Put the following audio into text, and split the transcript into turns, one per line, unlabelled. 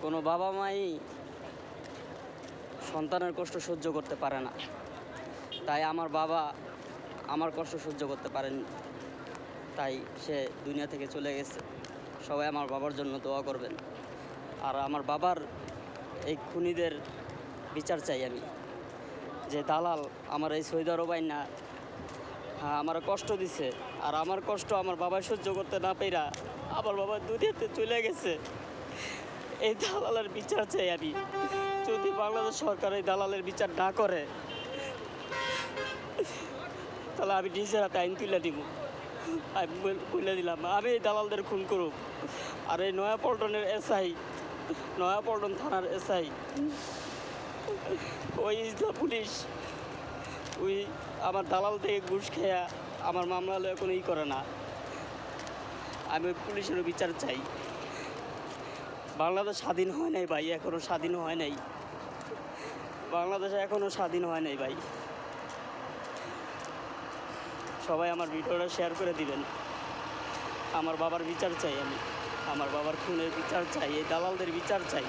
কোনো বাবা মাই সন্তানের কষ্ট সহ্য করতে পারে না, তাই আমার বাবা আমার কষ্ট সহ্য করতে পারেন, তাই সে দুনিয়া থেকে চলে গেছে। সবাই আমার বাবার জন্য দোয়া করবেন। আর আমার বাবার এই খুনিদের বিচার চাই আমি, যে দালাল আমার এই সৌদি আরব আইনা আমার কষ্ট দিছে, আর আমার কষ্ট আমার বাবা সহ্য করতে না পেরা আমার বাবা দুনিয়াতে চলে গেছে। এই দালালের বিচার চাই আমি। যদি বাংলাদেশ সরকার এই দালালের বিচার না করে, তাহলে আমি নিজের হাতে আইন তুলে দিব। আমি বলে দিলাম, আমি এই দালালদের খুন করুক। আর এই নয়াপল্টনের এসআই, নয়াপল্টন থানার এসআই, ওই ইসলাম পুলিশ, ওই আমার দালাল থেকে ঘুষ খেয়া আমার মামলা হলে কোনো করে না। আমি ওই পুলিশেরও বিচার চাই। বাংলাদেশ স্বাধীন হয় নাই ভাই, এখনও স্বাধীন হয় নাই। বাংলাদেশ এখনও স্বাধীন হয় নাই ভাই। সবাই আমার ভিডিওটা শেয়ার করে দিবেন। আমার বাবার বিচার চাই আমি, আমার বাবার খুনের বিচার চাই, এই দালালদের বিচার চাই।